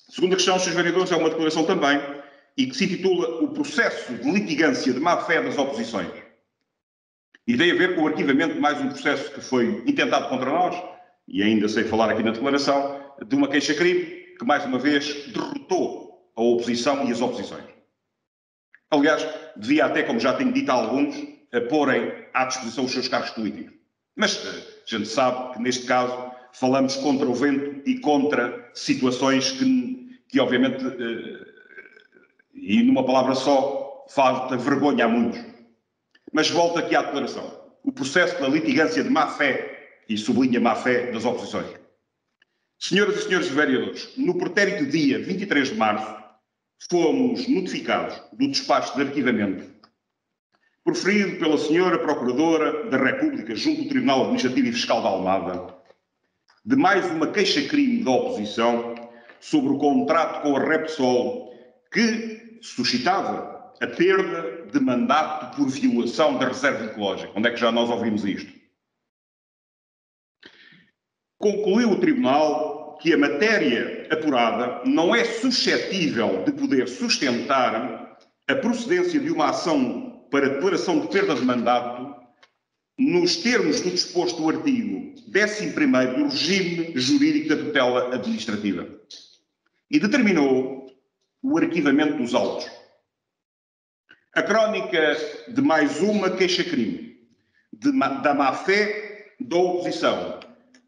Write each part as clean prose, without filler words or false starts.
Segunda questão, Srs. Vereadores, é uma declaração também e que se intitula O processo de litigância de má-fé das oposições. E tem a ver com o arquivamento de mais um processo que foi intentado contra nós, e ainda sei falar aqui na declaração, de uma queixa-crime que, mais uma vez, derrotou a oposição e as oposições. Aliás, devia até, como já tenho dito a alguns, porem à disposição os seus cargos políticos. Mas a gente sabe que, neste caso, falamos contra o vento e contra situações que obviamente, e numa palavra só, falta vergonha a muitos. Mas volto aqui à declaração. O processo da litigância de má-fé, e sublinha má-fé, das oposições. Senhoras e senhores vereadores, no pretérito dia 23 de março, fomos notificados do despacho de arquivamento proferido pela senhora Procuradora da República junto do Tribunal Administrativo e Fiscal da Almada de mais uma queixa-crime da oposição sobre o contrato com a Repsol que suscitava a perda de mandato por violação da reserva ecológica. Onde é que já nós ouvimos isto? Concluiu o Tribunal que a matéria apurada não é suscetível de poder sustentar a procedência de uma ação para declaração de perda de mandato nos termos do disposto do artigo 11º do regime jurídico da tutela administrativa e determinou o arquivamento dos autos. A crónica de mais uma queixa-crime da má-fé da oposição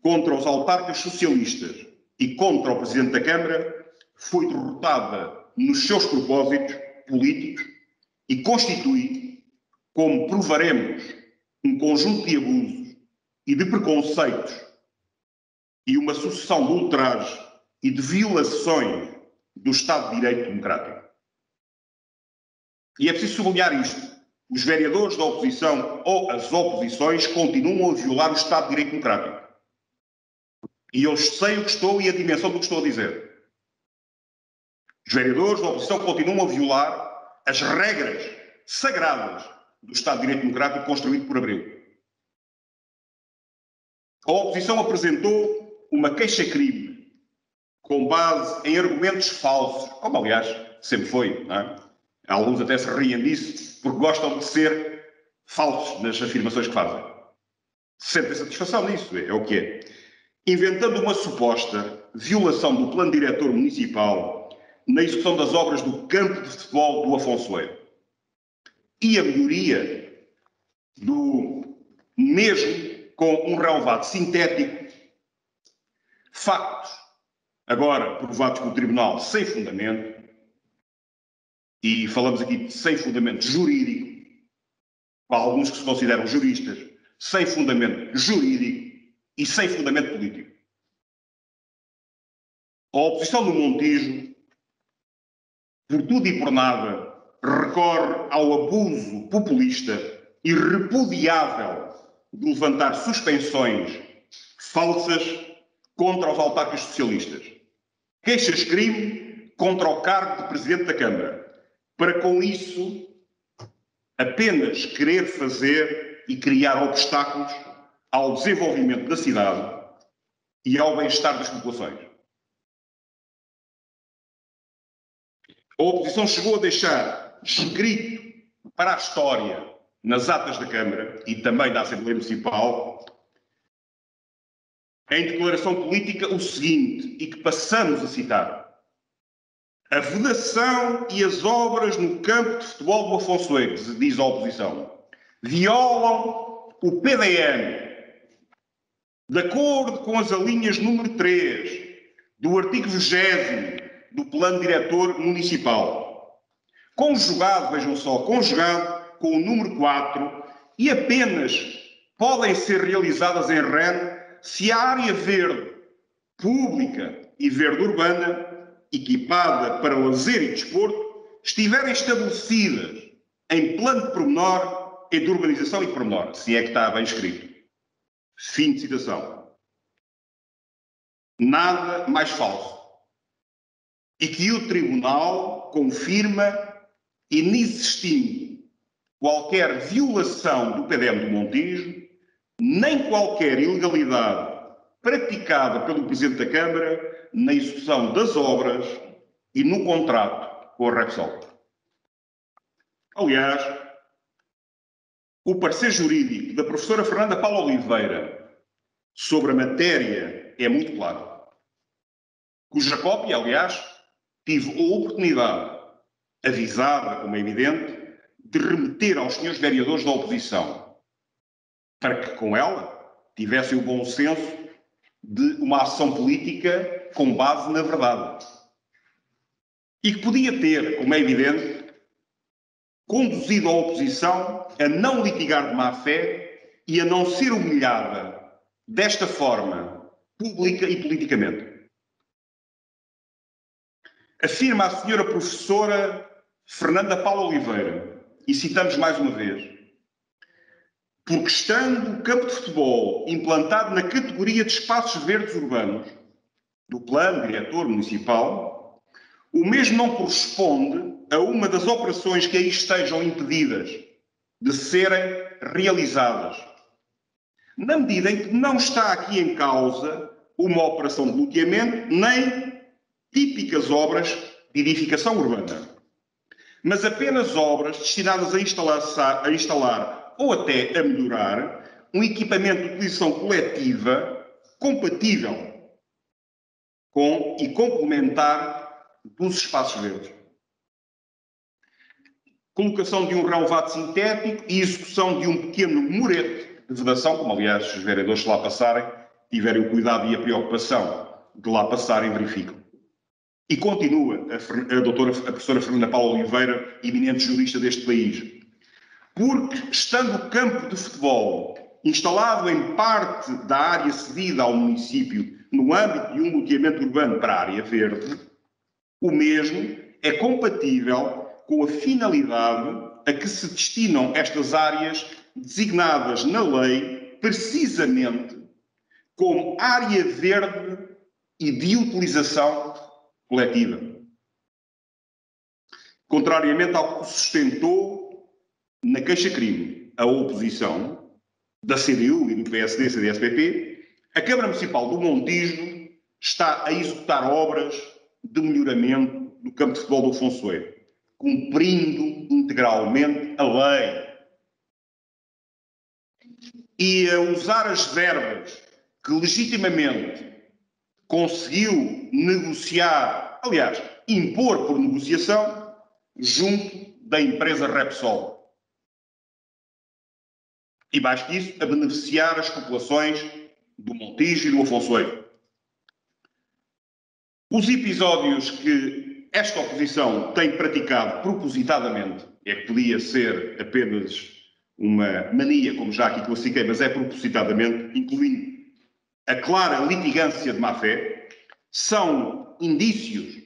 contra os autarcas socialistas e contra o Presidente da Câmara foi derrotada nos seus propósitos políticos e constitui, como provaremos, um conjunto de abusos e de preconceitos e uma sucessão de ultrajes e de violações do Estado de Direito Democrático. E é preciso sublinhar isto. Os vereadores da oposição ou as oposições continuam a violar o Estado de Direito Democrático. E eu sei o que estou e a dimensão do que estou a dizer. Os vereadores da oposição continuam a violar as regras sagradas do Estado de Direito Democrático construído por Abreu. A oposição apresentou uma queixa-crime com base em argumentos falsos, como aliás sempre foi, não é? Alguns até se riem disso porque gostam de ser falsos nas afirmações que fazem. Sentem satisfação nisso, é o que é. Inventando uma suposta violação do plano diretor municipal na execução das obras do campo de futebol do Afonsoeiro e a melhoria do mesmo com um relevado sintético, factos agora provados pelo Tribunal sem fundamento, e falamos aqui de sem fundamento jurídico, para alguns que se consideram juristas, sem fundamento jurídico e sem fundamento político. A oposição do Montijo, por tudo e por nada, recorre ao abuso populista e repudiável de levantar suspensões falsas contra os autarcas socialistas. Queixas-crime contra o cargo de Presidente da Câmara, para com isso apenas querer fazer e criar obstáculos ao desenvolvimento da cidade e ao bem-estar das populações. A oposição chegou a deixar escrito para a história, nas atas da Câmara e também da Assembleia Municipal, em declaração política, o seguinte, e que passamos a citar: a vedação e as obras no campo de futebol do Afonsoeiro, diz a oposição, violam o PDM, de acordo com as alíneas número 3 do artigo 20º do Plano Diretor Municipal, conjugado, vejam só, conjugado com o número 4, e apenas podem ser realizadas em REN se a área verde pública e verde urbana, equipada para lazer e desporto, estiverem estabelecidas em plano de pormenor e de urbanização e de pormenor, se é que está bem escrito. Fim de citação. Nada mais falso. E que o Tribunal confirma, inexistindo qualquer violação do PDM do Montijo, nem qualquer ilegalidade praticada pelo Presidente da Câmara na execução das obras e no contrato com a Repsol. Aliás, o parecer jurídico da professora Fernanda Paula Oliveira sobre a matéria é muito claro. Cuja cópia, aliás, tive a oportunidade, avisada, como é evidente, de remeter aos senhores vereadores da oposição, para que com ela tivessem o bom senso de uma ação política com base na verdade. E que podia ter, como é evidente, conduzido a oposição a não litigar de má-fé e a não ser humilhada desta forma, pública e politicamente. Afirma a senhora professora Fernanda Paula Oliveira, e citamos mais uma vez, porque estando o campo de futebol implantado na categoria de espaços verdes urbanos do plano diretor municipal, o mesmo não corresponde a uma das operações que aí estejam impedidas de serem realizadas, na medida em que não está aqui em causa uma operação de loteamento nem típicas obras de edificação urbana, mas apenas obras destinadas a instalar ou até a melhorar um equipamento de utilização coletiva compatível com e complementar dos espaços verdes. Colocação de um relevado sintético e execução de um pequeno murete de vedação, como aliás os vereadores, se lá passarem, tiverem o cuidado e a preocupação de lá passarem, verificam. E continua a professora Fernanda Paula Oliveira, eminente jurista deste país. Porque, estando o campo de futebol instalado em parte da área cedida ao município no âmbito de um loteamento urbano para a área verde, o mesmo é compatível com a finalidade a que se destinam estas áreas designadas na lei precisamente como área verde e de utilização coletiva. Contrariamente ao que sustentou na queixa-crime a oposição da CDU e do PSD, CDS-PP, a Câmara Municipal do Montijo está a executar obras de melhoramento do campo de futebol do Afonsoeiro, cumprindo integralmente a lei e a usar as verbas que legitimamente conseguiu negociar, aliás, impor por negociação, junto da empresa Repsol. E mais que isso, a beneficiar as populações do Montijo e do Afonsoeiro. Os episódios que esta oposição tem praticado propositadamente, é que podia ser apenas uma mania, como já aqui classifiquei, mas é propositadamente, incluindo a clara litigância de má-fé, são indícios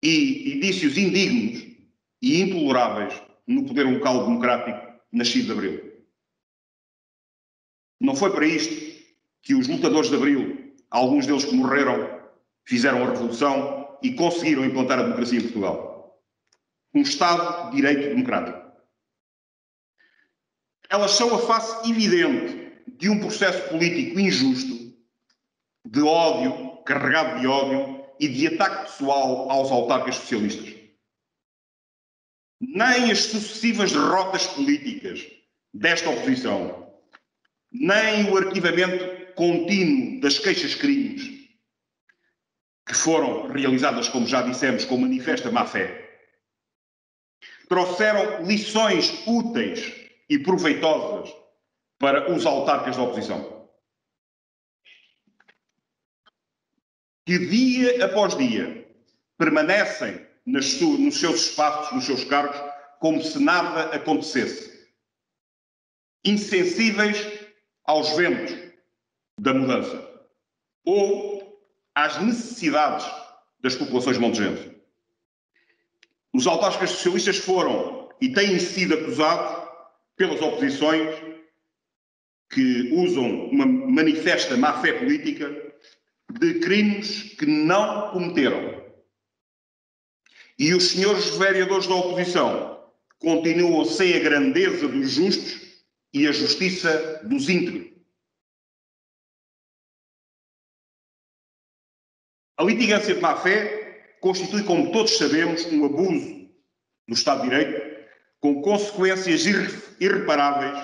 indignos e intoleráveis no poder local democrático nascido de Abril. Não foi para isto que os lutadores de Abril, alguns deles que morreram, fizeram a revolução e conseguiram implantar a democracia em Portugal. Um Estado de direito democrático. Elas são a face evidente de um processo político injusto, de ódio, carregado de ódio e de ataque pessoal aos autarcas socialistas. Nem as sucessivas derrotas políticas desta oposição, nem o arquivamento contínuo das queixas-crimes, que foram realizadas, como já dissemos, com manifesta má-fé, trouxeram lições úteis e proveitosas para os autarcas da oposição. Que dia após dia permanecem nos seus espaços, nos seus cargos, como se nada acontecesse. Insensíveis aos ventos da mudança ou às necessidades das populações montejenses. Os autarcas socialistas foram e têm sido acusados pelas oposições que usam uma manifesta má-fé política de crimes que não cometeram. E os senhores vereadores da oposição continuam sem a grandeza dos justos e a justiça dos íntegros. A litigância de má-fé constitui, como todos sabemos, um abuso do Estado de Direito, com consequências irreparáveis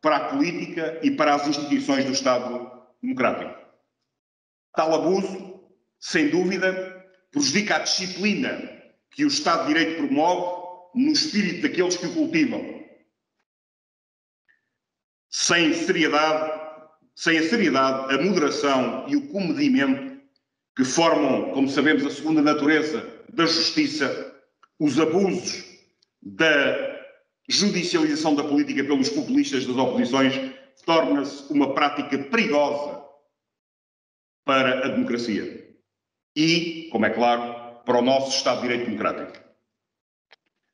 para a política e para as instituições do Estado democrático. Tal abuso, sem dúvida, prejudica a disciplina que o Estado de Direito promove no espírito daqueles que o cultivam. Sem a seriedade, a moderação e o comedimento que formam, como sabemos, a segunda natureza da justiça, os abusos da judicialização da política pelos populistas das oposições torna-se uma prática perigosa para a democracia e, como é claro, para o nosso Estado de Direito democrático.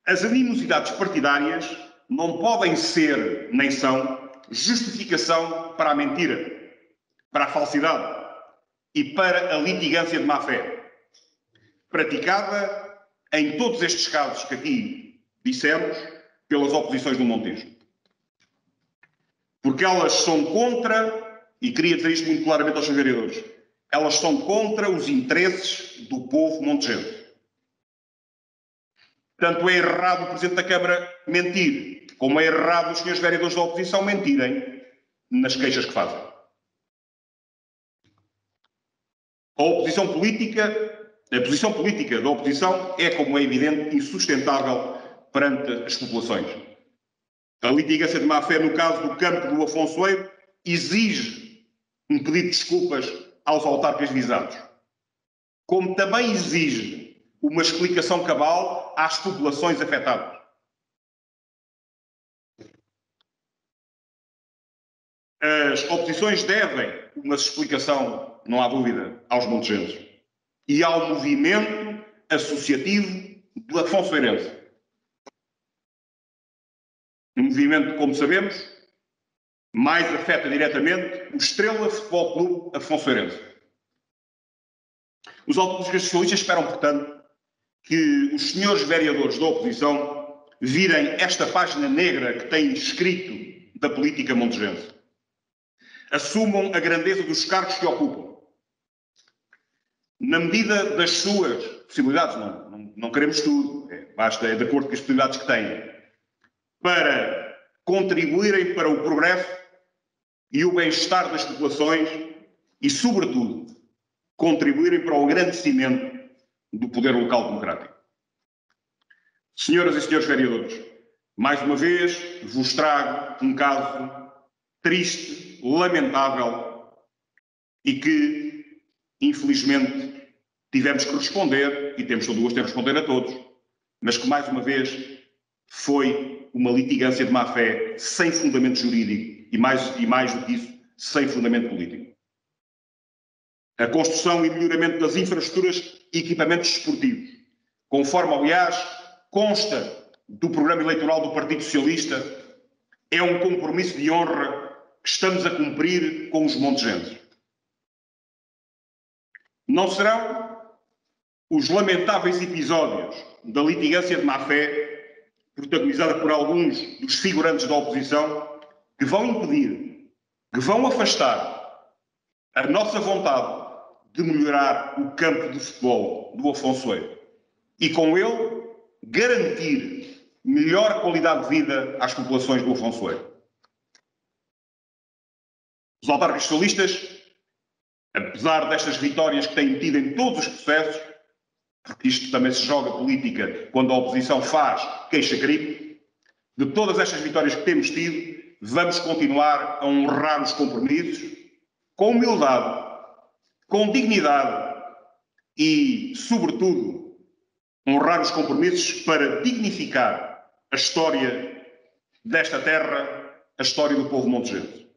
As animosidades partidárias não podem ser, nem são, justificação para a mentira, para a falsidade e para a litigância de má-fé, praticada em todos estes casos que aqui dissemos pelas oposições do Montijo. Porque elas são contra, e queria dizer isto muito claramente aos seus vereadores, elas são contra os interesses do povo montejense. Tanto é errado o Presidente da Câmara mentir, como é errado os senhores vereadores da oposição mentirem nas queixas que fazem. A posição política da oposição é, como é evidente, insustentável perante as populações. A litigância de má-fé, no caso do campo do Afonsoeiro, exige um pedido de desculpas aos autarcas visados, como também exige uma explicação cabal às populações afetadas. As oposições devem uma explicação, não há dúvida, aos montejenses e ao movimento associativo do Afonsoeirense. Um movimento, como sabemos, mais afeta diretamente o Estrela Futebol Clube Afonsoeirense. Os autores socialistas esperam, portanto, que os senhores vereadores da oposição virem esta página negra que têm escrito da política montejense. Assumam a grandeza dos cargos que ocupam. Na medida das suas possibilidades, não queremos tudo, basta de acordo com as possibilidades que têm, para contribuírem para o progresso e o bem-estar das populações e, sobretudo, contribuírem para o engrandecimento do poder local democrático. Senhoras e senhores vereadores, mais uma vez vos trago um caso triste, lamentável e que, infelizmente, tivemos que responder, e temos todo o gosto de responder a todos, mas que, mais uma vez, foi uma litigância de má-fé sem fundamento jurídico e mais do que isso, sem fundamento político. A construção e melhoramento das infraestruturas e equipamentos desportivos, conforme, aliás, consta do programa eleitoral do Partido Socialista, é um compromisso de honra que estamos a cumprir com os montejenses. Não serão os lamentáveis episódios da litigância de má-fé, protagonizada por alguns dos figurantes da oposição, que vão impedir, que vão afastar a nossa vontade de melhorar o campo de futebol do Afonsoeiro e, com ele, garantir melhor qualidade de vida às populações do Afonsoeiro. Os autarcas socialistas, apesar destas vitórias que têm tido em todos os processos, porque isto também se joga política quando a oposição faz queixa-crime, de todas estas vitórias que temos tido, vamos continuar a honrar os compromissos com humildade, com dignidade e, sobretudo, honrar os compromissos para dignificar a história desta terra, a história do povo montejense.